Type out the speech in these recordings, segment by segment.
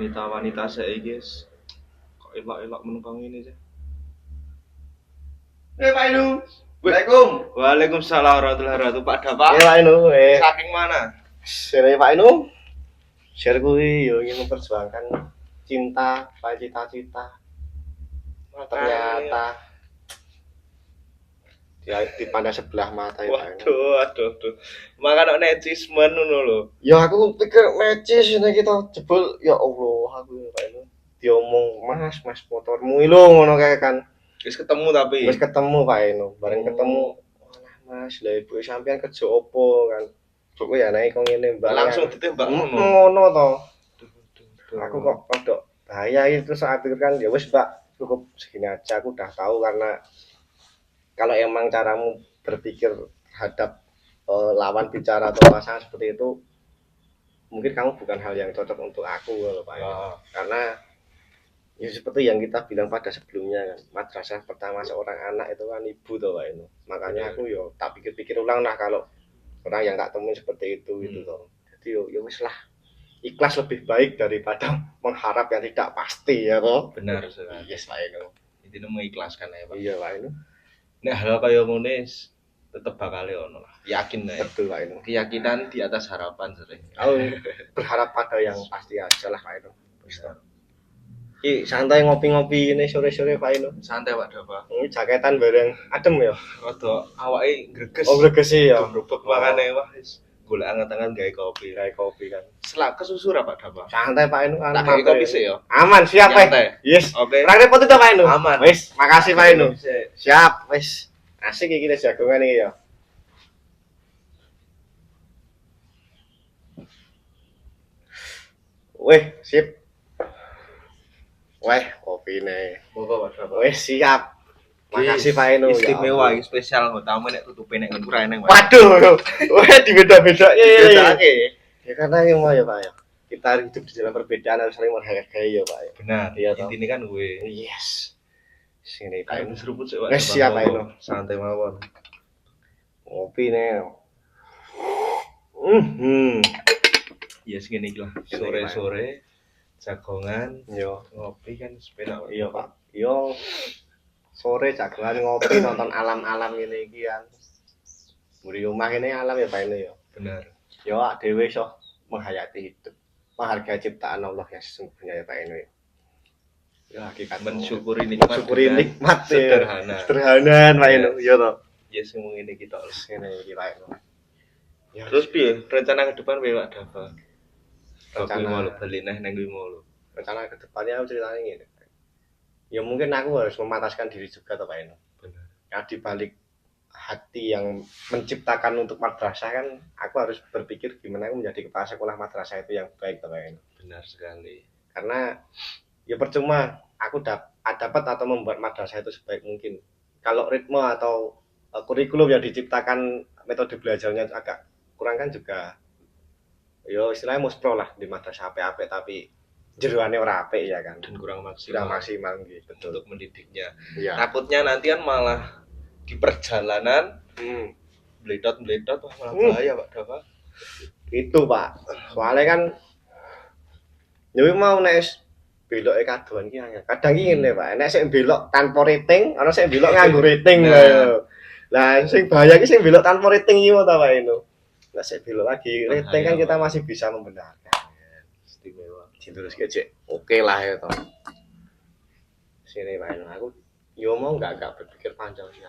wanita-wanita saiki guys kok elok-elok menunggang ini sih. Pak Inu. Assalamualaikum. Waalaikumsalam warahmatullahi wabarakatuh. Pak Dapa. Pak Inu. Saking mana? Sini Pak Inu. Share kuwi yo ingin memperjuangkan cinta, cita-cita. Ternyata dia dipandang sebelah mata ya Pak Inu. Waduh. Makan necismen ngono lho. Ya aku pikir necis ini kita jebol ya Allah aku Pak Inu. Diomong mas motormu lho ngono kae kan. Wis ketemu tapi. Wis ketemu Pak Inu, bareng ketemu. Walah Mas, lha ibu sampean kerja opo kan? Kok ya naik kok ngene Mbak. Langsung ditembak ngono. Ngono to. Aku kok rodok bahaya itu saat itu kan ya wis Mbak, cukup segini aja aku udah tahu karena kalau emang caramu berpikir terhadap lawan bicara atau pasangan seperti itu mungkin kamu bukan hal yang cocok untuk aku loh Pak. Karena ya seperti yang kita bilang pada sebelumnya kan, madrasah pertama seorang anak itu kan ibu tuh Pak Inu. Makanya aku yo tak pikir-pikir ulang lah kalau orang yang nggak temuin seperti itu gitu loh. Jadi yo wis lah, ikhlas lebih baik daripada mengharap yang tidak pasti ya toh. Benar sekali. Yes Pak Inu. Intine mengikhlaskan ya Pak. Iya Pak Inu. Nek hal kaya ngene tetep bakal ono lah. Yakin ae. Betul Pak Inu. Keyakinan di atas harapan sering. Aku berharap pada yang pasti aja lah Pak Inu. Ki santai ngopi-ngopi ini sore-sore Pak Inu. Santai Pak Dapa. Ini jaketan bareng adem ya. Rada awake greges. Oh greges ya. Grobek makane wah wis golek anget-anget gawe kopi. Kayak kopi kan. Selak kesusu ra Pak Dapa. Santai Pak Inu. Tak gawe kopi sih ya. Aman siap Santai. Yes. Oke. Ora repot itu Pak Inu. Aman. Wis, makasih Pak Inu. Siap, wis. Asik iki jagongan iki ya. Weh, sip. Weh, kopine. Monggo Pak Dapa. Wis siap. Makasih Pak Inu. Istimewa iki spesial kok tamu nek tutupe nek ngono ra eneng. Waduh. Weh dibeda-bedake. Bedake. Ya karena yang mau ya Pak ya. Kita hidup di dalam perbedaan harus saling menghargai ya Pak ya. Benar. Iya toh. Intine kan gue. Yes. Sini Pak Ayo Inu. seruput sik Pak. Wes siap Pak Inu. Santai mawon. Ngopi nih. Ya segini iki lah. Sore-sore jagongan Yo, ngopi kan sepeda. iya Pak. Yo sore jagongan ngopi nonton alam-alam ngene iki kan. Muri rumah ini alam ya Pak Inu ya. Benar. Yo awak dhewe iso menghayati hidup. Menghargai ciptaan Allah yang sesungguhnya ya Pak Inu ya. Ya hakikat Mensyukuri nikmat. syukuri nikmat ya. Sederhana. Sederhana Pak Inu, yo to. Ya sing ngene iki tok. Ngene iki Pak Inu. Ya Terus piye? Rencana ke depan piye Pak Dava? Rencana- mau beli neh nang kuwi mau. rencana ke depannya aku ceritanya gini. Ya mungkin aku harus memataskan diri juga toh Pak Inu. Benar. Ya di balik hati yang menciptakan untuk madrasah kan aku harus berpikir gimana aku menjadi kepala sekolah madrasah itu yang baik toh Pak Inu. Benar sekali. Karena ya percuma aku dapat atau membuat madrasah itu sebaik mungkin. Kalau ritme atau kurikulum yang diciptakan metode belajarnya agak kurang kan juga yo istilahnya muspro lah di madrasah apik-apik tapi jeroane ora apik ya kan. Dan kurang Sudah maksimal maksimal gitu. untuk mendidiknya. Iya. Takutnya nanti kan malah di perjalanan bledot wah malah bahaya Pak Dava. Itu Pak. Soalnya kan yo mau nek beloke kadoan ki angel. Kadang ki ngene Pak, nek sik belok tanpa rating, ana sik belok nganggo rating Nah. lho. Lah sing bahaya ki sing belok tanpa rating iki ta Pak Inu. Nek sik belok lagi rating kan kita masih bisa membenarkan. Istimewa. Diluruske cek. Oke lah ya to. Sini Pak Inu aku yo mau enggak berpikir panjang sih.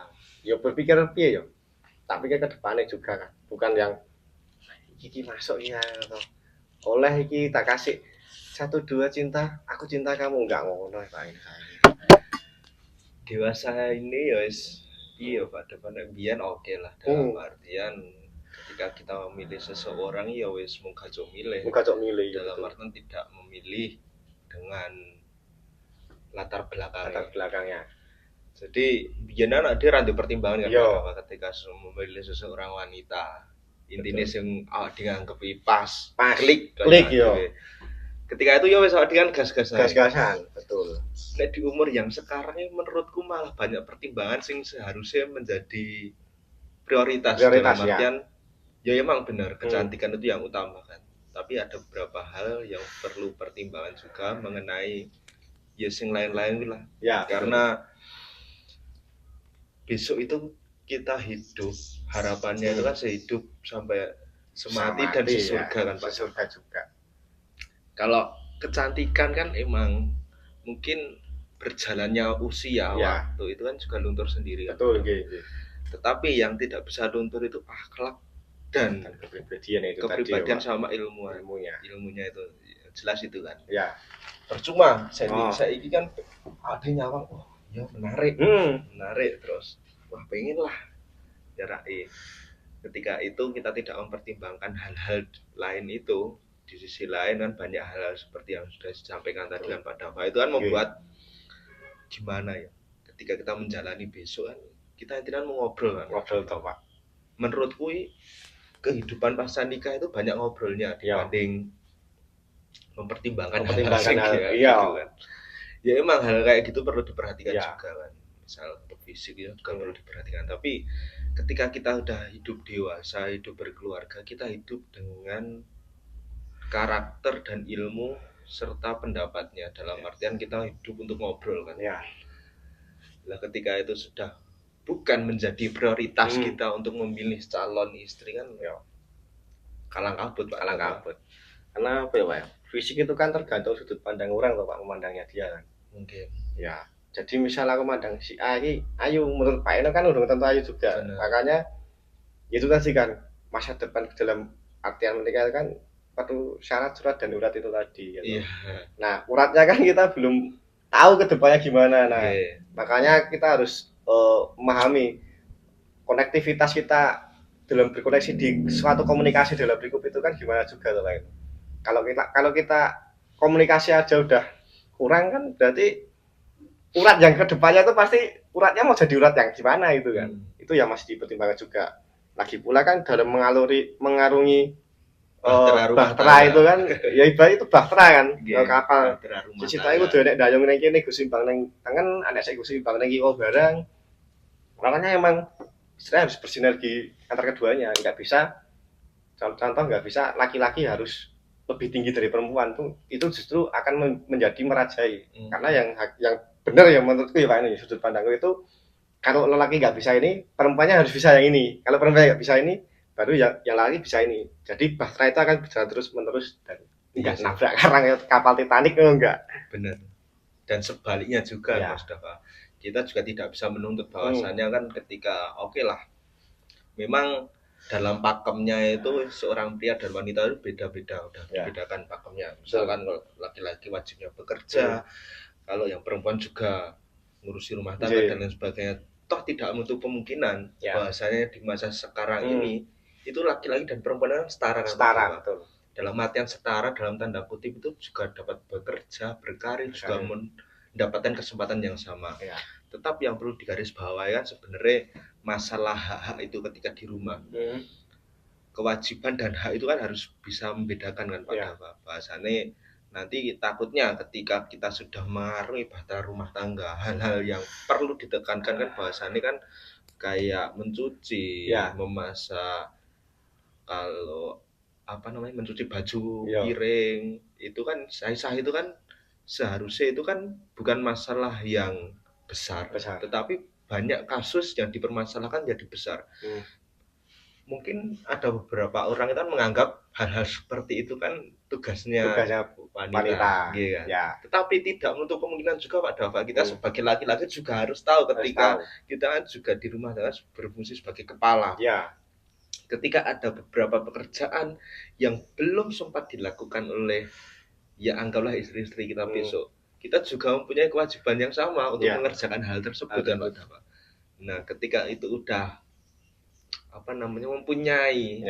Yo berpikir piye yo? Tak pikir ke depannya juga kan. Bukan yang iki masuk ya to. Oleh iki tak kasih 1 2 cinta, aku cinta kamu enggak ngono Pak Inu. Dewasa ini ya wis iya Pak Dava nek biyen oke lah dalam artian ketika kita memilih seseorang ya wis mung gak milih. Muka cok milih Dalam artian tidak memilih dengan latar latar belakang. belakangnya. Jadi biyen anak dia randu pertimbangan kan Yo. Pak, ketika memilih seseorang wanita. Intine sing awak dianggep pas, klik yo. Ketika itu ya wis awak kan gas-gasan. Gas-gasan, betul. Nek di umur yang sekarang ini menurutku malah banyak pertimbangan sing seharusnya menjadi prioritas dalam Ya. artian ya emang benar kecantikan itu yang utama kan. tapi ada beberapa hal yang perlu pertimbangan juga mengenai ya sing lain-lain lah. Ya, Karena besok itu kita hidup, harapannya itu kan sehidup sampai semati dan sesurga kan Pak. Sesurga juga. Kalau kecantikan kan emang mungkin berjalannya usia waktu itu kan juga luntur sendiri kan. Betul, gitu. Tetapi yang tidak bisa luntur itu akhlak dan kepribadian sama ilmunya itu jelas itu kan. Ya. Percuma saya ini kan ada nyawang, oh ya menarik terus, wah pengen lah jarai. Ketika itu kita tidak mempertimbangkan hal-hal lain itu, di sisi lain kan banyak hal-hal seperti yang sudah disampaikan tadi kan Pak Dava, itu kan membuat gimana ya, ketika kita menjalani besok kan kita intinya mau ngobrol toh Pak. Menurutku kehidupan pasca nikah itu banyak ngobrolnya dibanding mempertimbangkan hal gitu kan. Ya emang hal kayak gitu perlu diperhatikan juga kan. Misal untuk fisik ya juga perlu diperhatikan. Tapi ketika kita udah hidup dewasa, hidup berkeluarga, kita hidup dengan karakter dan ilmu serta pendapatnya. Dalam artian kita hidup untuk ngobrol kan. Nah ketika itu sudah bukan menjadi prioritas kita untuk memilih calon istri kan, kalang kabut Pak. Karena apa ya Pak? Fisik itu kan tergantung sudut pandang orang loh Pak, memandangnya dia kan. Mungkin. Ya. Jadi misal aku mandang si A ini ayu, menurut Pak Eno kan udah tentu ayu juga. Benar. Makanya itu tadi kan masa depan dalam artian menikah kan perlu syarat surat dan urat itu tadi. Gitu. Nah uratnya kan kita belum tahu ke depannya gimana. Nah makanya kita harus memahami konektivitas kita dalam berkoneksi di suatu komunikasi dalam lingkup itu kan gimana juga tuh Pak. Kalau kita komunikasi aja udah kurang kan berarti urat yang kedepannya itu pasti uratnya mau jadi urat yang gimana itu kan. Itu ya masih dipertimbangkan juga. Lagi pula kan dalam mengarungi bahtera itu kan ya ibarat itu bahtera kan. Kapal cita itu udah nek dayung ning kene Gusti Bang ning tangan anek sik Gusti Bang ning kiwa barang. Makanya emang istilahnya harus bersinergi antar keduanya, nggak bisa contoh nggak bisa laki-laki harus lebih tinggi dari perempuan tuh, itu justru akan menjadi merajai. Karena yang benar ya menurutku ya Pak ini sudut pandangku itu kalau lelaki nggak bisa ini, perempuannya harus bisa yang ini. Kalau perempuan nggak bisa ini, baru yang laki bisa ini. Jadi bahtera itu akan berjalan terus menerus dan nggak nabrak karang kapal Titanic enggak. Benar. Dan sebaliknya juga Mas Dava. Kita juga tidak bisa menuntut bahwasannya kan ketika oke lah, memang dalam pakemnya itu seorang pria dan wanita itu beda-beda, udah dibedakan pakemnya. Misalkan kalau laki-laki wajibnya bekerja, kalau yang perempuan juga ngurusi rumah tangga dan lain sebagainya. Toh tidak menutup kemungkinan bahwasanya di masa sekarang ini itu laki-laki dan perempuan setara. Betul. Dalam artian setara dalam tanda kutip itu juga dapat bekerja, berkarir, juga mendapatkan kesempatan yang sama. Tetapi yang perlu digarisbawahi kan sebenarnya masalah hak-hak itu ketika di rumah. Kewajiban dan hak itu kan harus bisa membedakan kan Pak Dava. Bahasanya nanti takutnya ketika kita sudah mengarungi bahtera rumah tangga, hal-hal yang perlu ditekankan kan bahasanya kan kayak mencuci, memasak, kalau mencuci baju, piring, itu kan sah itu kan seharusnya itu kan bukan masalah yang besar. Tetapi banyak kasus yang dipermasalahkan jadi besar. Mungkin ada beberapa orang itu kan menganggap hal-hal seperti itu kan tugasnya wanita. Gitu kan? Tetapi tidak menutup kemungkinan juga Pak Dava, kita sebagai laki-laki juga harus tahu ketika kita kan juga di rumah tangga berfungsi sebagai kepala. Ketika ada beberapa pekerjaan yang belum sempat dilakukan oleh anggaplah istri-istri kita besok, kita juga mempunyai kewajiban yang sama untuk mengerjakan hal tersebut kan Pak Dava. Nah ketika itu udah mempunyai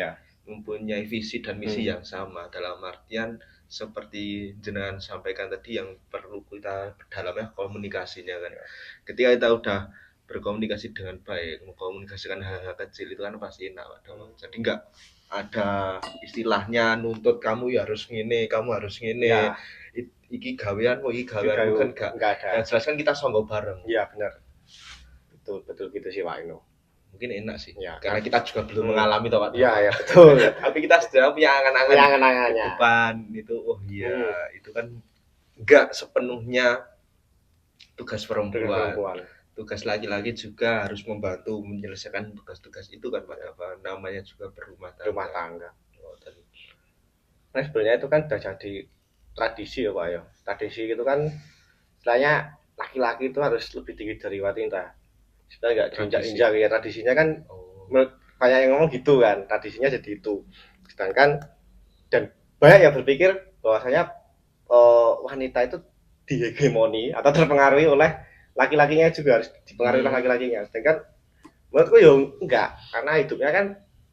visi dan misi yang sama, dalam artian seperti jenengan sampaikan tadi yang perlu kita dalamnya komunikasinya kan. Ketika kita udah berkomunikasi dengan baik, mengkomunikasikan hal-hal kecil itu kan pasti enak Pak Dava. Jadi enggak ada istilahnya nuntut kamu ya harus ngene, kamu harus ngene. Iki gaweanmu bukan enggak ada. Yang jelas kan kita songgo bareng. Iya benar. Betul gitu sih Pak Ino. mungkin enak sih Ya, karena kita juga belum mengalami toh Pak. Iya, betul. Tapi kita sudah punya angan-angan Angan-angannya. depan itu, oh iya itu kan enggak sepenuhnya tugas perempuan. Tugas laki-laki juga harus membantu menyelesaikan tugas-tugas itu kan Pak. Apa namanya juga berumah tangga. Oh, Nah sebenarnya itu kan udah jadi tradisi ya Pak ya. Tradisi itu kan istilahnya laki-laki itu harus lebih tinggi dari wanita. Supaya nggak diinjak-injak ya, tradisinya kan banyak yang ngomong gitu kan, tradisinya jadi itu. Sedangkan dan banyak yang berpikir bahwasanya wanita itu dihegemoni atau terpengaruhi oleh laki-lakinya, juga harus dipengaruhi oleh laki-lakinya. Sedangkan menurutku ya enggak, karena hidupnya kan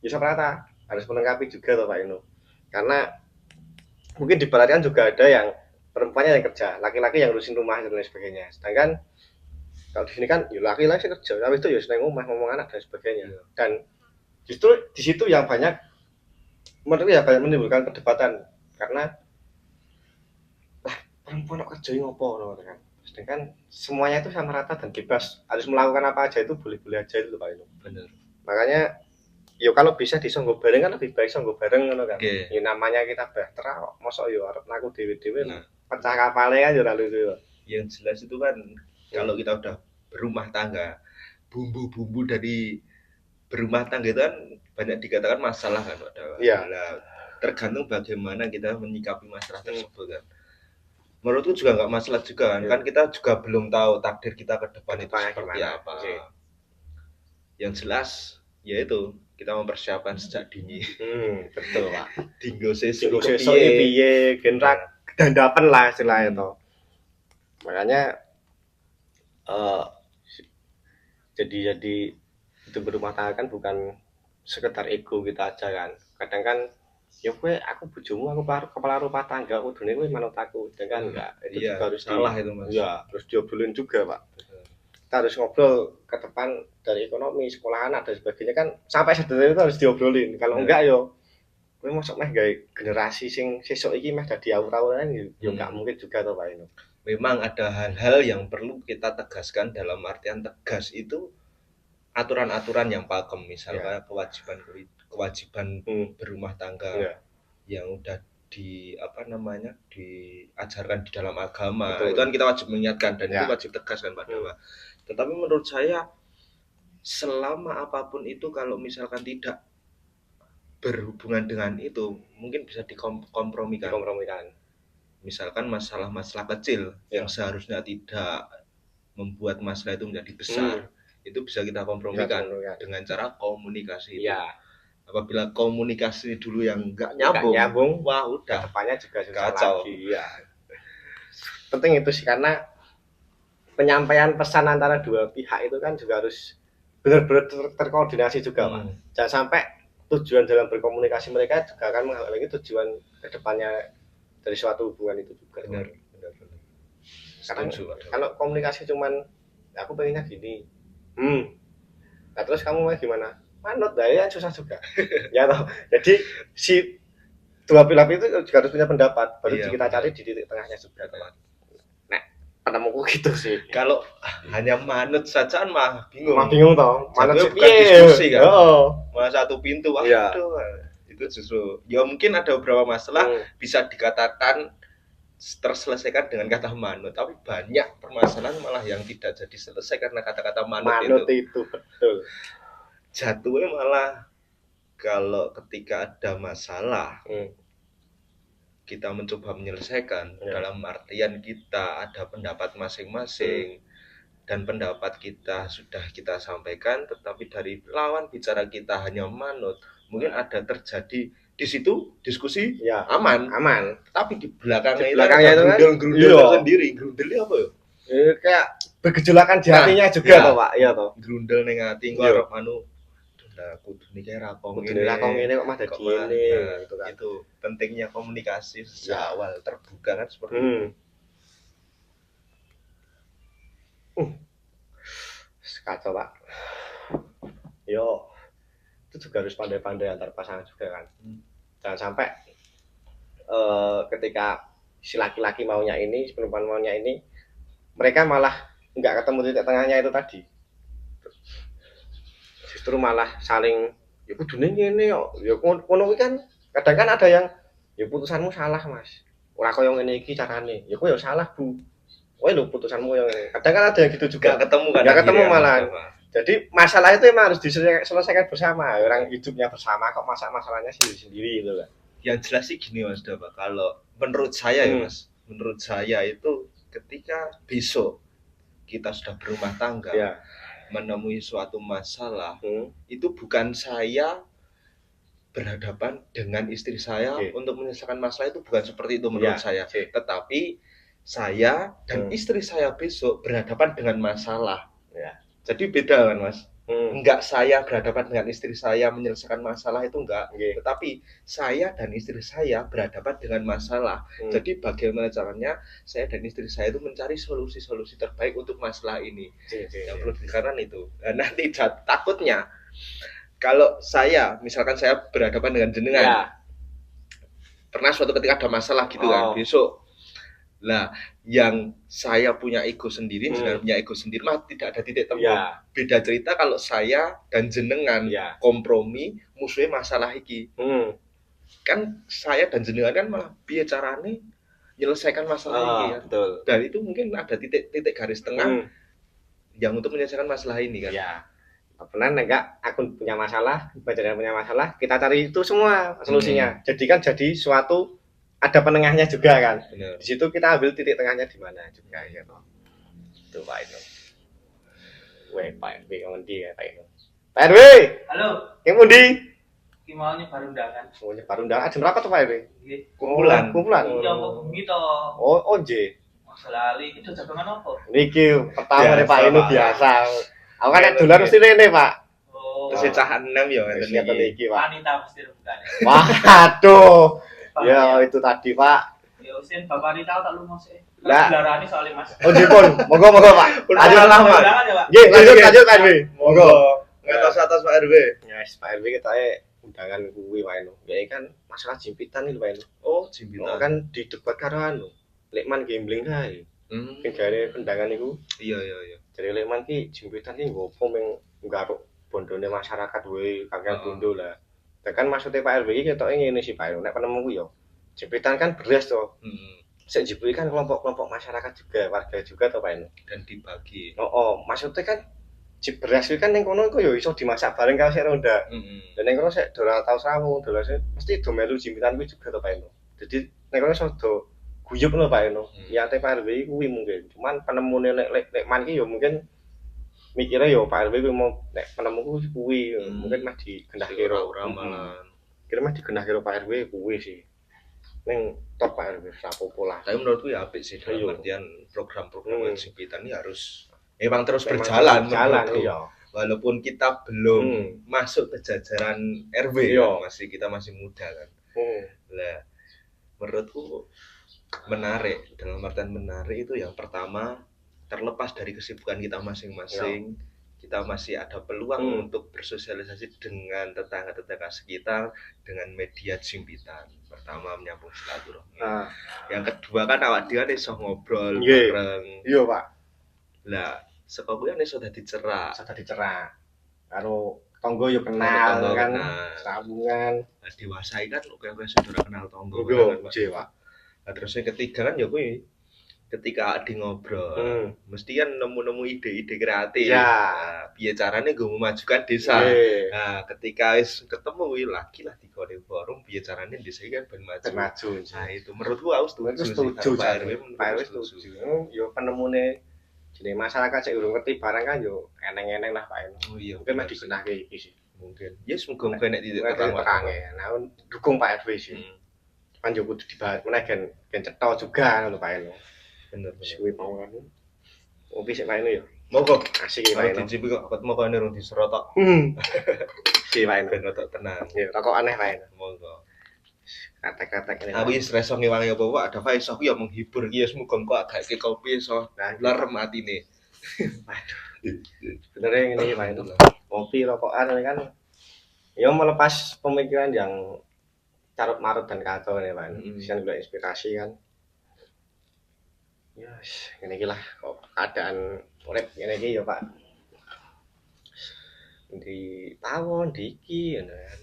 bisa rata, harus melengkapi juga tuh Pak Inu. Karena mungkin diperhatikan juga ada yang perempuannya yang kerja, laki-laki yang ngurusin rumah dan lain sebagainya. Sedangkan kalau di sini kan ya laki-laki kerja, tapi itu ya seneng rumah, ngomong anak dan sebagainya. Dan justru di situ yang banyak menurutku ya banyak menimbulkan perdebatan, karena perempuan kerja ngopo kan. Sedangkan semuanya itu sama rata dan bebas, harus melakukan apa aja itu boleh-boleh aja itu Pak Inu. Benar. Makanya yo kalau bisa disonggo bareng kan lebih baik, songgo bareng ngono kan. Ya namanya kita bahtera kok mosok yo arep naku dhewe-dhewe pecah kapalnya kan yo lalu itu. Yang jelas itu kan kalau kita udah berumah tangga, bumbu-bumbu dari berumah tangga itu kan banyak dikatakan masalah kan Pak. Iya. Tergantung bagaimana kita menyikapi masalah tersebut kan. Menurutku juga nggak masalah juga kan, kan kita juga belum tahu takdir kita ke depan itu seperti apa. Yang jelas yaitu kita mempersiapkan sejak dini. Betul Pak. Dinggo sesuk piye genrak dandapan lah istilahnya itu. Makanya jadi itu berumah tangga kan bukan sekedar ego kita aja kan. Kadang kan ya aku bojomu, aku kepala rumah tangga, kudune kowe manut aku. Sedangkan enggak, itu juga harus salah itu Mas. Ya, harus diobrolin juga Pak. Kita harus ngobrol ke depan dari ekonomi, sekolah anak dan sebagainya kan, sampai sederhana itu harus diobrolin. Kalau enggak yo kowe mosok meh gawe generasi sing sesuk iki meh dadi awur-awuran yo enggak mungkin juga to Pak Inu. Memang ada hal-hal yang perlu kita tegaskan, dalam artian tegas itu aturan-aturan yang pakem, misalnya kewajiban berumah tangga yang udah diajarkan di dalam agama. Betul. Itu kan kita wajib mengingatkan dan itu wajib tegas kan Pak Dewa. Tetapi menurut saya selama apapun itu kalau misalkan tidak berhubungan dengan itu mungkin bisa dikompromikan. Misalkan masalah-masalah kecil yang seharusnya tidak membuat masalah itu menjadi besar, itu bisa kita kompromikan dengan cara komunikasi. Iya. Apabila komunikasi dulu yang nggak nyambung, wah udah depannya juga kacau. Lagi. Ya. Penting itu sih, karena penyampaian pesan antara dua pihak itu kan juga harus benar-benar terkoordinasi juga Pak. Jangan sampai tujuan dalam berkomunikasi mereka juga akan menghalangi tujuan kedepannya dari suatu hubungan itu juga. Benar. Karena kalau komunikasi cuman aku pengennya gini, nah terus kamu mau gimana? Manut ya susah juga. Ya toh. Jadi si dua pihak itu juga harus punya pendapat, baru kita cari di titik tengahnya juga teman. Nah, penemuku gitu sih. Kalau hanya manut saja mah bingung. Bingung toh. Manut bukan diskusi kan. Malah satu pintu. Waduh. Itu justru ya mungkin ada beberapa masalah bisa dikatakan terselesaikan dengan kata manut, tapi banyak permasalahan malah yang tidak jadi selesai karena kata-kata manut itu betul. Jatuhnya malah kalau ketika ada masalah kita mencoba menyelesaikan dalam artian kita ada pendapat masing-masing dan pendapat kita sudah kita sampaikan, tetapi dari lawan bicara kita hanya manut, mungkin ada terjadi di situ diskusi aman, tapi di belakangnya itu kan gerundel sendiri. Gerundelnya apa ya? Kayak bergejolakan di hatinya juga toh Pak. Iya toh. Gerundel ning ati engko arep lah kudune iki rakong ngene kok mah dadi ngene gitu kan. Itu pentingnya komunikasi sejak awal terbuka kan seperti itu. Kacau Pak. Yo itu juga harus pandai-pandai antar pasangan juga kan. Jangan sampai ketika si laki-laki maunya ini, si perempuan maunya ini, mereka malah nggak ketemu titik tengahnya itu tadi. justru malah saling ya kudune ngene yo. Ya kono kuwi kan kadang kan ada yang ya putusanmu salah, Mas. Ora koyo ngene iki carane. Ya kowe yo salah, Bu. Kowe lho putusanmu yang ngene. Kadang kan ada yang gitu juga. Gak ketemu kan? Gak ketemu malah. Jadi masalah itu emang harus diselesaikan bersama. Orang hidupnya bersama kok masalahnya sendiri-sendiri gitu kan. Yang jelas sih gini Mas Dava, kalau menurut saya ya Mas, menurut saya itu ketika besok kita sudah berumah tangga, menemui suatu masalah, itu bukan saya berhadapan dengan istri saya untuk menyelesaikan masalah, itu bukan seperti itu menurut saya. Tetapi saya dan istri saya besok berhadapan dengan masalah. Jadi beda kan Mas? Enggak saya berhadapan dengan istri saya menyelesaikan masalah itu enggak. Tetapi saya dan istri saya berhadapan dengan masalah. Jadi bagaimana caranya saya dan istri saya itu mencari solusi-solusi terbaik untuk masalah ini. Yang perlu dikatakan itu. Nah, nanti takutnya kalau saya, misalkan saya berhadapan dengan jenengan, pernah suatu ketika ada masalah gitu kan, besok, lah yang saya punya ego sendiri, jenengan punya ego sendiri, mah tidak ada titik temu. Beda cerita kalau saya dan jenengan kompromi, musuhnya masalah iki. Kan saya dan jenengan kan malah piye carane menyelesaikan masalah ini ya. Betul. Dan itu mungkin ada titik garis tengah yang untuk menyelesaikan masalah ini kan. Benar enggak, aku punya masalah, badan punya masalah, kita cari itu semua solusinya. Jadi kan jadi suatu ada penengahnya juga kan. Benar. Di situ kita ambil titik tengahnya di mana juga ya toh. Itu Pak itu. Pak RW ngendi ya Pak itu. Pak RW. Halo. Yang ngendi? Ki mau nyebar undangan. Oh, nyebar undangan. Jam berapa tuh Pak RW? Nggih. Kumpulan. Iya, kok bengi to. Oh, nggih. Masalah lali itu jagongan apa? Niki pertama nih Pak ini biasa. Aku kan dolan mesti rene, Pak. Oh. Terus cahan 6 ya ngeten iki, Pak. Wanita mesti rebutan. Waduh. Ya itu tadi, Pak. Ya wis Bapak Rita tak lumo sih. Lah, dilarani soalnya Mas. Oh, dipun. Monggo, Pak. Lanjut Undangan ya, Pak. Nggih, lanjut Pak RW. Monggo. Ngetos atas Pak RW. Yes, Pak RW ketoke undangan kuwi wae lho. Ya kan masalah jimpitan iki wae lho. Oh, jimpitan. Kan didebat karo anu. Lekman gambling kae. Gare undangan iku. Iya. Jadi Lekman ki jimpitan ki ngopo meng nggaruk bondone masyarakat wae kakek bondo lah. Tekan maksudnya Pak RW iki ketoke ngene sih Pak. Nek penemu ku yo. Jimpitan kan beras to. Sik jebule kan kelompok-kelompok masyarakat juga, warga juga to Pak Eno. Dan dibagi. Maksudnya kan beras itu kan ning kono iku yo iso dimasak bareng karo sik ronda. Dan ning kono sik dolar tau sawu, dolar sik mesti do melu jimpitan kuwi juga to Pak Eno. Jadi ning kono iso do guyub lho Pak Eno. Ya te Pak RW kuwi mungkin. Cuman penemune Lekman ki yo mungkin mikirnya yo Pak RW kuwi mau nek penemu kuwi mungkin mah digendahke ora malah. Kira mah digendahke Pak RW kuwi sih. Ning top Pak RW rapopo lah. Tapi menurutku ya apik sih dalam artian program-program jimpitan ini harus memang terus berjalan iya. Walaupun kita belum masuk ke jajaran RW kan, kita masih muda kan. Lah menurutku menarik, dalam artian menarik itu yang pertama terlepas dari kesibukan kita masing-masing, kita masih ada peluang untuk bersosialisasi dengan tetangga-tetangga sekitar dengan media jimpitan. Pertama menyambung silaturahmi. Yang kedua kan awak dhewe iso ngobrol bareng. Iya, Pak. Lah, saka kuwi iso dadi cerak. Karo tonggo yo kenal kan, sambungan. Lah dewasa kan kowe sudah kenal tonggo kan, Pak. Nah, terus yang ketiga kan ya kuwi ketika adi ngobrol, mesti kan nemu-nemu ide-ide kreatif. Nah, piye carane gue memajukan desa. Nah, ketika wis ketemu kuwi lagi lah di forum, piye carane desa iki kan ben maju. Nah, itu menurutku aku setuju. Pak RW setuju. Yo penemune jenenge masyarakat sik urung ngerti barang kan yo eneng-eneng lah Pak Eno. Oh iya. Mungkin mah dibenahke iki sih. Mungkin. Ya muga-muga nek titik terang. Nah, dukung Pak RW sih. Kan yo kudu dibahas meneh gen cetha juga lho Pak Eno. Bener. Suwi mau kan. Opi sik Pak Eno yo. Monggo asik iki Pak Eno. Dicipi kok ketemu kene rung diserot tok. Si Pak Eno ben tok tenang. Ya, rokok aneh Pak Eno. Monggo. Katek-katek ini. Aku wis reso ngewangi apa-apa, ada Faiz aku ya menghibur iki wis muga-muga agak kopi iso lerem atine. Waduh. Bener ngene iki Pak Eno. Kopi rokokan kan ya melepas pemikiran yang carut marut dan kacau nih Pak. Sian juga inspirasi kan. Yes, ini gila kok keadaan urip ngene iki ya Pak. di tawon di iki ngono kan.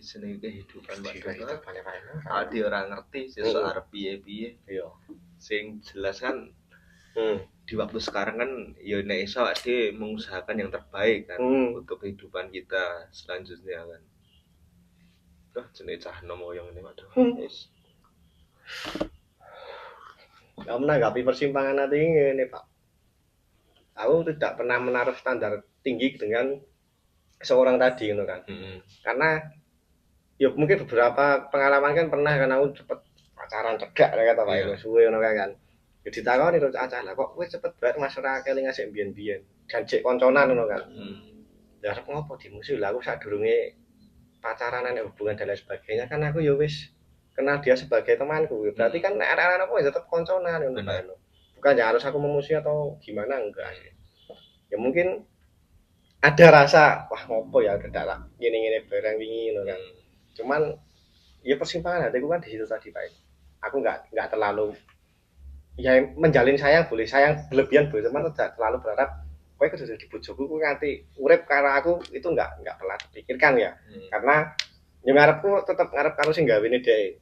Jenenge kehidupan Pak Itu Dono. banyak-banyak. Ade ora ngerti sesuk arep piye-piye. Iya. Sing jelas kan Hmm. di waktu sekarang kan ya nek iso ade mengusahakan yang terbaik kan untuk kehidupan kita selanjutnya kan. Wah, jenenge cah nom oyong ini Pak Dono. Wis. Ya menanggapi persimpangan nanti ini Pak. Aku tidak pernah menaruh standar tinggi dengan seorang tadi gitu kan. Karena ya mungkin beberapa pengalaman kan pernah kan aku cepet pacaran cegak kata Pak itu suwe ngono kan. Ya ditakoni terus acah lah kok kowe cepet banget Mas ora keling ngasih biyen-biyen. Janjek konconan ngono kan. Ya arep ngopo dimusuh lah aku sadurunge pacaran ada hubungan dan lain sebagainya kan aku ya wis kenal dia sebagai temanku. Berarti kan arek-arek aku tetap konconan ngono kan. Bukan ya harus aku memusuhi atau gimana enggak sih. Ya mungkin ada rasa wah ngopo ya dadak lah ngene-ngene barang wingi ngono kan. Cuman ya persimpangan hatiku kan di situ tadi Pak. Aku enggak terlalu ya menjalin sayang boleh sayang berlebihan boleh cuman tidak terlalu berharap kowe kudu dadi bojoku ku nganti urip karo aku itu enggak pernah terpikirkan ya. Karena yang ngarepku tetep ngarep karo sing gawene dhek.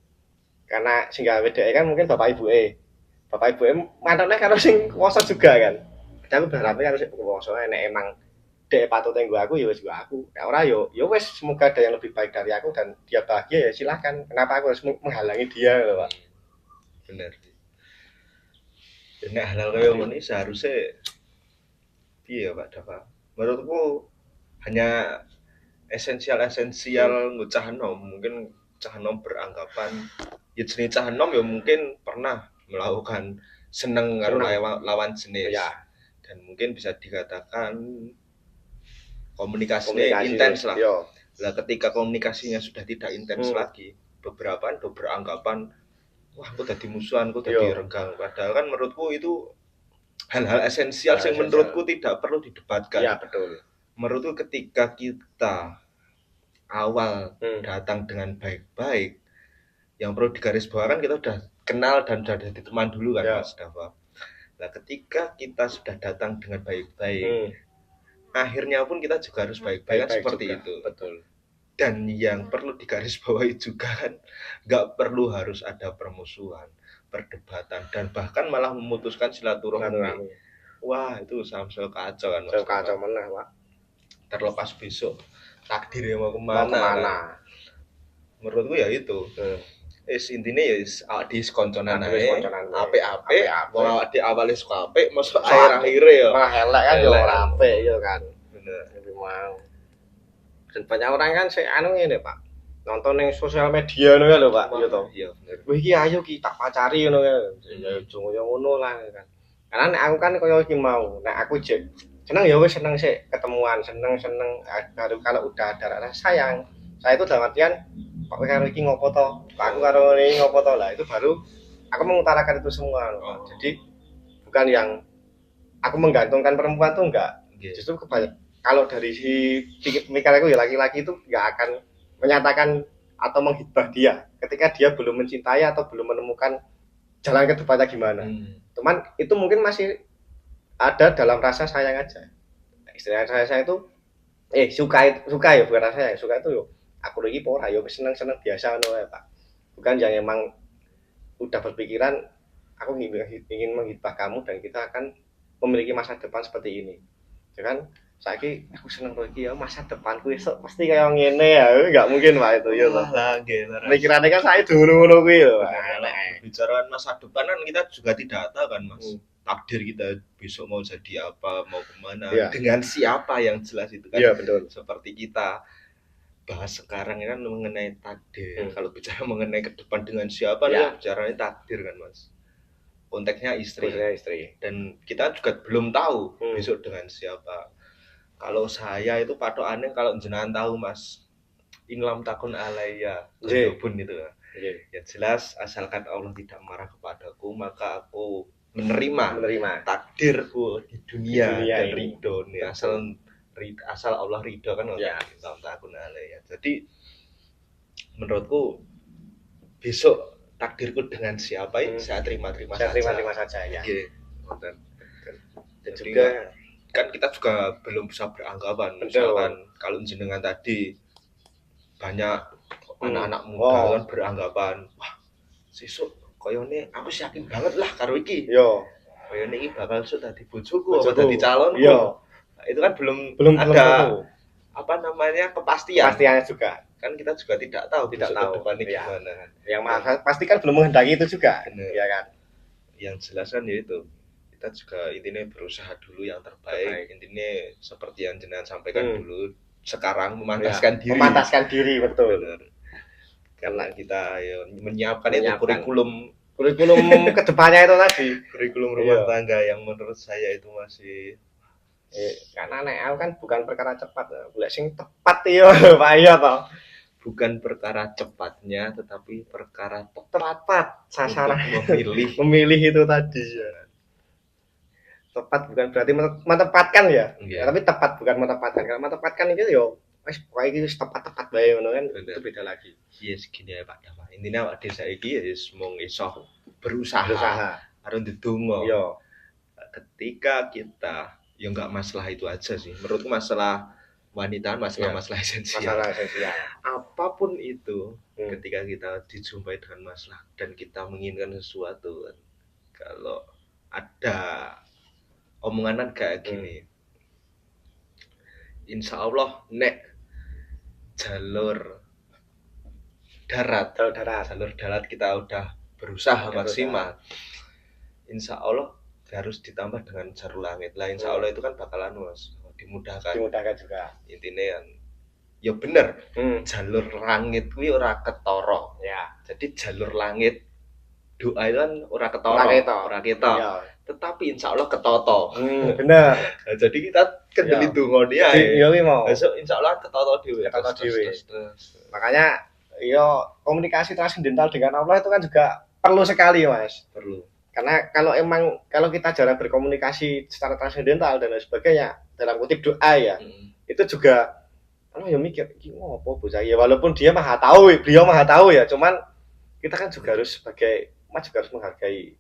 Karena sing gawe dhek kan mungkin bapak ibuke mantone karo sing kuwasa juga kan. Tapi berharapnya karo sing kuwasa nek emang dhek patute nggo aku ya wis nggo aku. Nek ora ya wis semoga ada yang lebih baik dari aku dan dia bahagia ya silakan. Kenapa aku harus menghalangi dia lho, Pak? Bener. Nek hal kaya ngene seharusnya piye ya Pak Dafa? Menurutku hanya esensial ngucah nom. Mungkin cah nom beranggapan ya jenis cah nom ya mungkin pernah melakukan seneng karo lawan jenis. Ya. Dan mungkin bisa dikatakan komunikasinya intens lah. Lah ketika komunikasinya sudah tidak intens lagi, beberapa beranggapan wah aku tadi musuhan, aku tadi renggang. Padahal kan menurutku itu hal-hal esensial yang menurutku tidak perlu didebatkan. Iya, betul. Menurutku ketika kita awal datang dengan baik-baik, yang perlu digarisbawahi kan kita sudah kenal dan sudah jadi teman dulu kan Mas Dafa. Nah ketika kita sudah datang dengan baik-baik, akhirnya pun kita juga harus baik-baik kan seperti juga. Itu. Betul. Dan yang perlu digarisbawahi juga kan nggak perlu harus ada permusuhan, perdebatan dan bahkan malah memutuskan silaturahmi. Wah itu samsel kacau kan Mas. Kacau meneh Pak. Terlepas besok takdirnya mau kemana. Kan? Menurutku ya itu. Intinya ya di konconan ae. Apik-apik. Wong awak di awale suka apik, mosok akhir-akhire ya. Wah elek kan ya ora apik ya kan. Bener. Mau. Dan banyak orang kan sik anu ngene Pak. Nonton ning sosial media ngono lho Pak, iya to. Iya bener. Wih iki ayo ki tak pacari ngono ya. Ya ojo ngono lah kan. Karena nek aku kan koyo iki mau, nek aku jek seneng ya wis seneng sik ketemuan, seneng baru kalau udah ada rasa sayang. Saya itu dalam artian Pak karo iki ngopo to? Pak aku karo ini ngopo to? Lah itu baru aku mengutarakan itu semua loh. Jadi bukan yang aku menggantungkan perempuan tuh enggak. Justru kalau dari si pemikiranku ya laki-laki itu enggak akan menyatakan atau menghibah dia ketika dia belum mencintai atau belum menemukan jalan ke depannya gimana. Cuman itu mungkin masih ada dalam rasa sayang aja. Istilah saya itu suka ya bukan rasa sayang, suka itu yo aku lagi ora yo seneng-seneng biasa ngono ya Pak. Bukan yang emang udah berpikiran aku ingin menghibah kamu dan kita akan memiliki masa depan seperti ini. Ya kan? Saiki aku seneng kowe iki ya masa depanku esuk pasti kaya ngene ya. Enggak mungkin Pak itu ya toh. Lah nggih. Pikirannya kan saya ngono kuwi lho. Bicara masa depan kan kita juga tidak tahu kan Mas. Takdir kita besok mau jadi apa, mau kemana, dengan siapa yang jelas itu kan. Iya betul. Seperti kita bahas sekarang kan mengenai takdir. Kalau bicara mengenai ke depan dengan siapa ya bicaranya takdir kan Mas. Konteksnya istri. Dan kita juga belum tahu besok dengan siapa. Kalau saya itu patokannya kalau jenengan tahu Mas, inlam takun alaiya pun gitu lah. Ya jelas asalkan Allah tidak marah kepadaku maka aku menerima takdirku di dunia dan ridho nih asal Allah ridho kan inlam takun alaiya. Jadi menurutku besok takdirku dengan siapa saya terima saja ya. Dan juga kan kita juga belum bisa beranggapan. Betul. Misalkan kalau jenengan tadi banyak anak-anak muda kan beranggapan, wah sesuk koyone aku yakin banget lah karo iki. Yo, koyone iki bakal sok dadi bojoku apa dadi calonku. Yo. Nah, itu kan belum ada tentu. apa namanya kepastian. Pastiannya juga. Kan kita juga tidak tahu depannya ya. gimana kan. Yang pasti kan belum menghendaki itu juga. Bener. Ya kan. Yang jelas kan ya itu. Kita juga intinya berusaha dulu yang terbaik. Intinya seperti yang jenengan sampaikan dulu. Sekarang memantaskan diri. Memantaskan diri, betul. Benar. Karena kita menyiapkan itu kurikulum kedepannya itu tadi. Kurikulum rumah tangga yang menurut saya itu masih karena nek aku kan bukan perkara cepat, golek sing tepat yo, Pak iya toh. Bukan perkara cepatnya, tetapi perkara tepat sasaran memilih itu tadi ya. Tepat bukan berarti menempatkan ya. Tapi tepat bukan menempatkan. Kalau menempatkan itu yo wis pokoke iki wis tepat-tepat bae ngono kan. Itu beda lagi. Yes, gini ya Pak Dama. Intinya awak dhewe saiki ya wis mung iso berusaha. Harus ndedonga. Yo. Ketika kita ya enggak masalah itu aja sih. Menurutku masalah wanita masalah esensial. Masalah esensial. Apapun itu, ketika kita dijumpai dengan masalah dan kita menginginkan sesuatu, kalau ada omongan kayak gini, insya Allah nek jalur darat kita udah berusaha maksimal, insya Allah harus ditambah dengan jalur langit lah. Insya Allah itu kan bakalan dimudahkan juga. Intinya kan ya bener, jalur langit kuwi ora ketara ya. Jadi jalur langit doa itu kan ora ketara, ora ketok ya. Tetapi insya Allah ketoto. Bener. Nah, jadi kita kendeli dongane ae. Iya kuwi mau. Besok insya Allah ketoto dhewe. Makanya yo komunikasi transendental dengan Allah itu kan juga perlu sekali, Mas. Perlu. Karena kalau kita jarang berkomunikasi secara transendental dan lain sebagainya, dalam kutip doa ya, itu juga ya mikir, iki ngopo bocah ya, walaupun beliau maha tahu ya, cuman kita kan juga harus harus menghargai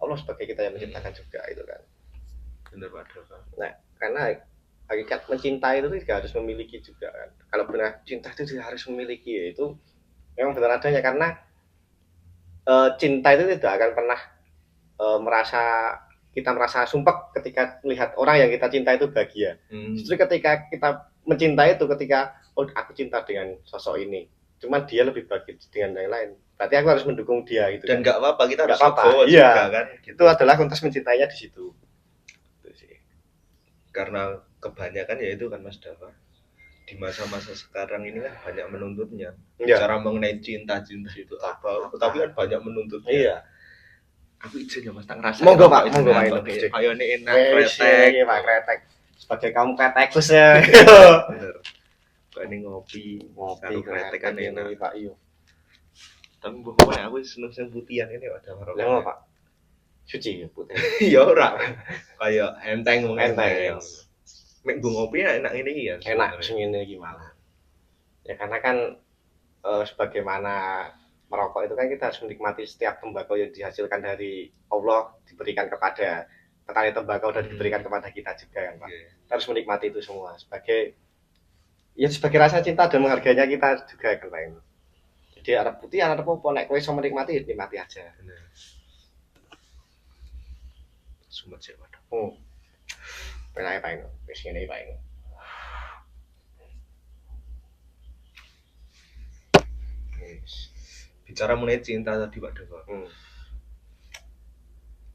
Allah sebagai kita yang menciptakan juga itu kan. Benar Pak. Nah, karena hakikat mencintai itu juga harus memiliki juga kan. Kalau benar cinta itu juga harus memiliki, ya itu memang benar adanya, karena cinta itu tidak akan pernah merasa sumpek ketika melihat orang yang kita cinta itu bahagia. Justru ketika kita mencintai itu, ketika aku cinta dengan sosok ini, cuman dia lebih bahagia dengan yang lain, berarti aku harus mendukung dia gitu. Dan nggak apa-apa, kita harus legowo juga kan. Gitu. Itu adalah konteks mencintainya di situ. Itu sih. Karena kebanyakan ya itu kan Mas Dava, di masa-masa sekarang ini kan banyak menuntutnya. Cara mengenai cinta itu apa, tapi kan banyak menuntutnya. Iya. Aku izin ya Mas, tak ngerasa. Monggo Pak, monggo Pak. Ayo nih enak kretek. Pak kretek. Sebagai kaum kretekus ya. Bener. Kok ini ngopi kretek kan enak Pak iyo. Tapi pokoknya aku seneng sing putihan ini ada karo. Lha Pak. Suci ya putih. Ya ora. Kayak enteng. Mek nggo ngopi enak ngene iki ya. Enak sing ngene iki malah. Ya karena kan sebagaimana merokok itu kan kita harus menikmati setiap tembakau yang dihasilkan dari Allah, diberikan kepada petani tembakau dan diberikan kepada kita juga kan Pak. Kita harus menikmati itu semua sebagai rasa cinta dan menghargainya kita juga kan Pak. Jadi arep putih arep apa nek kowe iso menikmati ya nikmati aja. Bener. Sumet sih Pak. Penake Pak ini. Wis ngene Pak ini. Bicara mengenai cinta tadi Pak Dewa,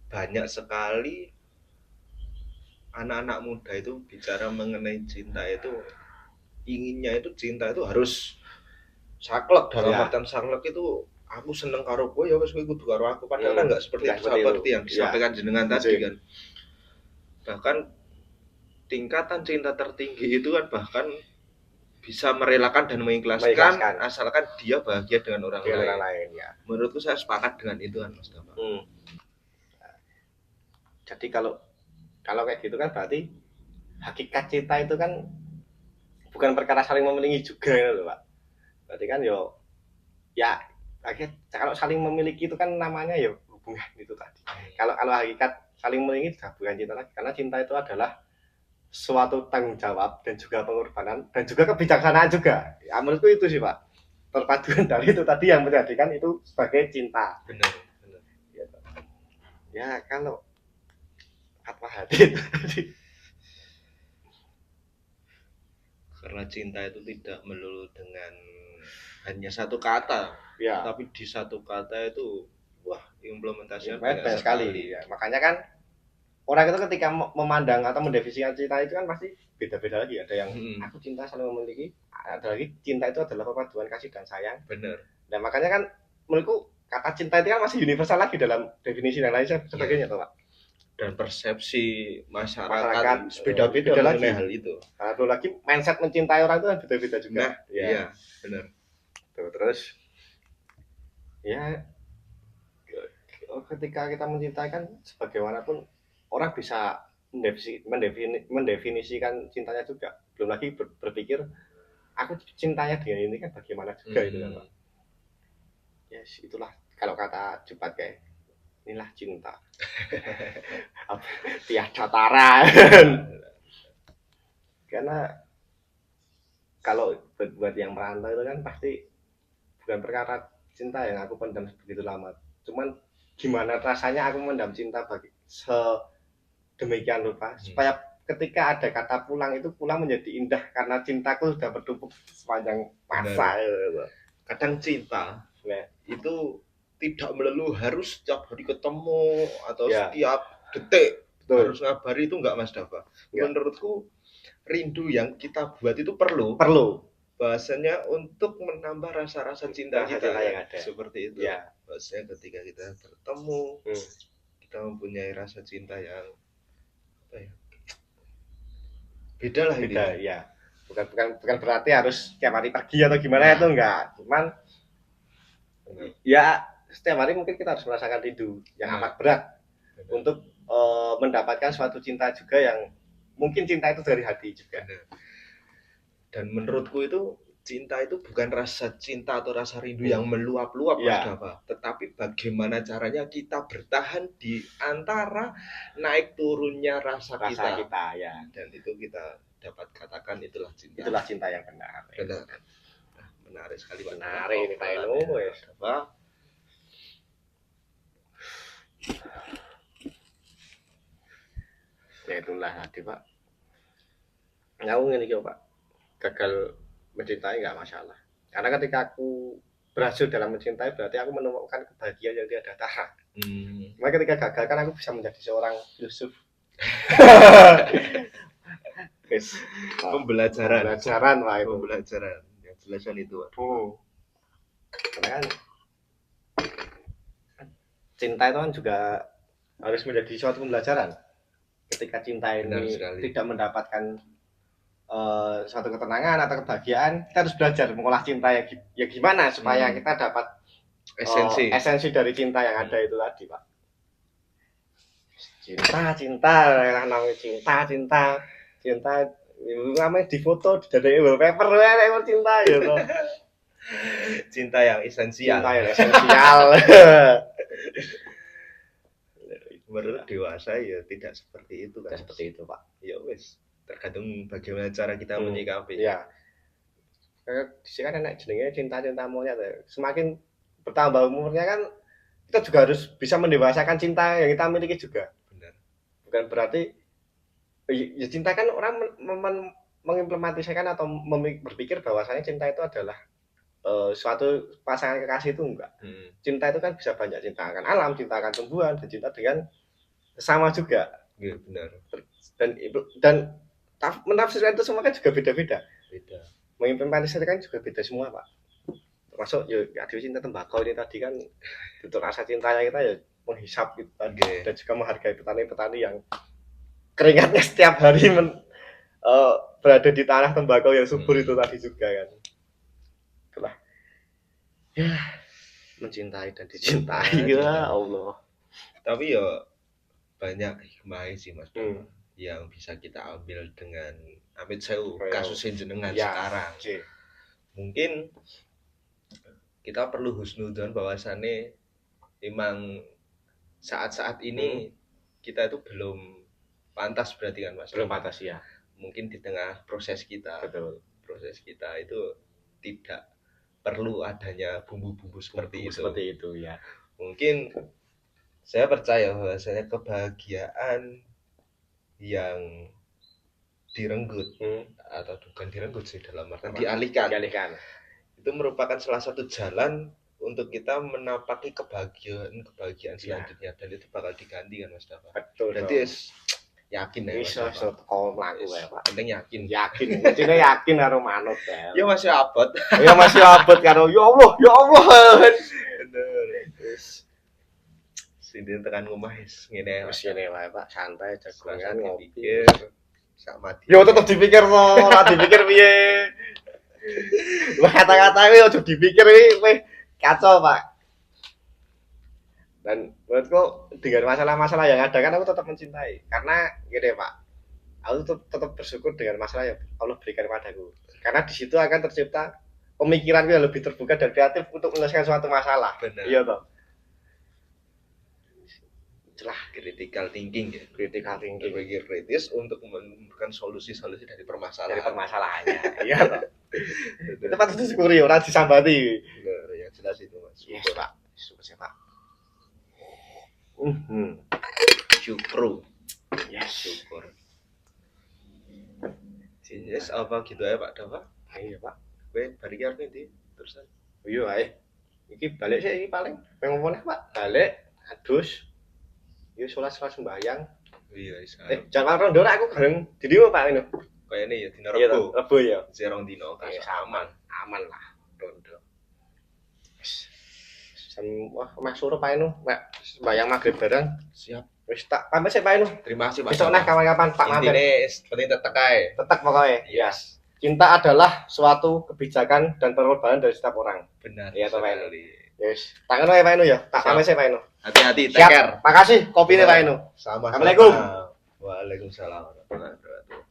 banyak sekali anak-anak muda itu bicara mengenai cinta itu, inginnya itu cinta itu harus saklek. Dalam artian saklek itu aku seneng karo kowe ya wis kowe kudu karo aku, padahal kan enggak seperti yang disampaikan jenengan tadi kan. Bahkan tingkatan cinta tertinggi itu kan bahkan bisa merelakan dan mengikhlaskan asalkan dia bahagia dengan orang lain ya. Menurutku saya sepakat dengan itu kan Mas Dava. Jadi kalau kayak gitu kan berarti hakikat cinta itu kan bukan perkara saling memiliki juga gitu Pak. Berarti kan kalau saling memiliki itu kan namanya hubungan itu tadi. Kalau hakikat saling memiliki bukan cinta lagi, karena cinta itu adalah suatu tanggung jawab dan juga pengorbanan dan juga kebijaksanaan juga. Ya menurutku itu sih Pak. Perpaduan dari itu tadi yang menjadikan itu sebagai cinta. Benar. Gitu. Ya kalau apa hati itu tadi. Karena cinta itu tidak melulu dengan hanya satu kata, Ya, tapi di satu kata itu wah implementasinya banyak banyak sekali. Ya, makanya kan orang itu ketika memandang atau mendefinisikan cinta itu kan pasti beda-beda lagi. Ada yang aku cinta saling memiliki, ada lagi cinta itu adalah perpaduan kasih dan sayang. Benar. Dan makanya kan menurutku kata cinta itu kan masih universal lagi dalam definisi dan lain sebagainya, Pak. Dan persepsi Masyarakat beda-beda lagi mengenai hal itu. Kalau lagi mindset mencintai orang itu kan beda-beda juga. Nah, iya, benar. Tuh, terus ya ketika kita mencintai kan sebagaimanapun orang bisa mendefinisikan cintanya juga. Belum lagi berpikir aku cintanya dengan ini kan bagaimana juga itu kan, Pak. Yes, itulah kalau kata Jupat kayak inilah cinta. Tiada tara. Karena kalau buat yang merantau itu kan pasti bukan perkara cinta yang aku pendam begitu lama. Cuman gimana rasanya aku mendam cinta bagi sedemikian rupa supaya ketika ada kata pulang itu pulang menjadi indah karena cintaku sudah bertumpuk sepanjang masa. Kadang cinta itu tidak melulu harus setiap hari ketemu atau setiap detik harus ngabari, itu enggak Mas Dava. Menurutku rindu yang kita buat itu perlu bahasanya untuk menambah rasa-rasa cinta kita yang ada. Seperti itu. Ya. Bahasanya ketika kita bertemu, kita mempunyai rasa cinta yang apa ya? Beda lah ini. Ya. Bukan berarti harus setiap hari pergi atau gimana itu enggak. Cuman ya setiap hari mungkin kita harus merasakan rindu yang amat berat untuk mendapatkan suatu cinta juga yang mungkin cinta itu dari hati juga. Dan menurutku itu cinta itu bukan rasa cinta atau rasa rindu yang meluap-luap Mas Dava, tetapi bagaimana caranya kita bertahan di antara naik turunnya rasa kita ya. Dan itu kita dapat katakan itulah cinta yang benar. Nah, menarik sekali Pak. Menarik ini Pak Eno wes. Ya itulah tadi Pak. Aku ngene iki Pak. Gagal mencintai nggak masalah. Karena ketika aku berhasil dalam mencintai berarti aku menemukan kebahagiaan yang tiada tara. Maka ketika gagal kan aku bisa menjadi seorang filsuf. Pembelajaran Pak itu. Pembelajaran. Yang jelasan itu. Karena kan cinta itu kan juga harus menjadi suatu pembelajaran. Ketika cinta ini tidak mendapatkan suatu ketenangan atau kebahagiaan, kita harus belajar mengolah cinta ya gimana supaya kita dapat esensi dari cinta yang ada itu tadi Pak. Cinta namanya di foto di dari wallpaper emang cinta gitu. Cinta yang esensial. Menurut dewasa ya tidak seperti itu kan. Tidak seperti itu Pak. Ya wes, tergantung bagaimana cara kita menyikapi. Ya. Di sini kan enak jenenge cinta monyet. Semakin bertambah umurnya kan kita juga harus bisa mendewasakan cinta yang kita miliki juga. Benar. Bukan berarti ya cinta kan orang mengimplementasikan atau berpikir bahwasanya cinta itu adalah suatu pasangan kekasih itu enggak. Cinta itu kan bisa banyak, cinta akan alam, cinta akan tumbuhan, dan cinta dengan sesama juga. Iya benar. Dan menafsirkan itu semua kan juga beda-beda. Mengimplementasikan juga beda semua Pak. Termasuk ya ada cinta tembakau ini tadi kan bentuk rasa cintanya kita ya menghisap gitu dan juga menghargai petani-petani yang keringatnya setiap hari berada di tanah tembakau yang subur itu tadi juga kan. Itulah. Ya, mencintai dan dicintai ya Allah. Tapi ya banyak hikmah sih Mas yang bisa kita ambil dengan amit sewu kasus jenengan sekarang. Mungkin kita perlu husnudzon bahwasannya memang saat-saat ini kita itu belum pantas berarti kan Mas. Belum pantas ya. Mungkin di tengah proses kita itu tidak perlu adanya bumbu-bumbu seperti itu ya. Mungkin saya percaya bahwasanya kebahagiaan yang direnggut atau bukan direnggut sih, dalam arti dialihkan itu merupakan salah satu jalan untuk kita menapaki kebahagiaan selanjutnya, dan itu bakal diganti kan Mas Dafa. Betul. Berarti yakin ya Mas Dafa. Iso teko mlaku ya Pak. Penting yakin. Mestine yakin karo manut ya. Ya masih abot. Ya masih abot karo ya Allah. Bener. Sini tekan omah ngene Wis ngene wae Pak, santai jagongan ngopi. Pikir sama dia. Yo tetep dipikir to, ora dipikir piye. Wah kata-kata kuwi aja dipikir kuwi kacau Pak. Dan menurutku dengan masalah-masalah yang ada kan aku tetap mencintai, karena gini Pak, aku tetap bersyukur dengan masalah yang Allah berikan padaku, karena di situ akan tercipta pemikiranku yang lebih terbuka dan kreatif untuk menyelesaikan suatu masalah. Benar. Iya toh. Critical thinking ya. Berpikir kritis untuk menemukan solusi-solusi dari permasalahannya. Iya toh. Itu patut disyukuri, ora disambati. Benar, ya jelas itu Mas. Yes Pak, syukur Pak. Syukur. Yes. Syukur. Yes, apa gitu ya Pak Dafa? Iya Pak. Kowe bari arep ndi? Terus. Iya ae. Iki balik sih iki paling pengen Pak. Balik adus. Yo salat sembahyang. Iya, isa. Jangan rondo aku bareng. Jadi Pak ini. Kayak ini ya dina Iya Rebo. Rebo ya. Zerong dino Iya, aman lah rondo. Wah, Mas suruh Pak Inu, sembahyang maghrib bareng. Siap. Wis tak pamit sih Pak Inu. Terima kasih Pak. Besok nah kapan-kapan Pak mampir. Intine penting tetek ae. Tetap pokoknya. Yes. Cinta adalah suatu kebijakan dan pengorbanan dari setiap orang. Benar. Iya toh Pak Inu. Yes. Tangan wae Pak Inu ya. Tak pamit sih Pak Inu. Hati-hati, take care. Makasih kopinya Pak Inu. Sama. Assalamualaikum. Waalaikumsalam warahmatullahi wabarakatuh.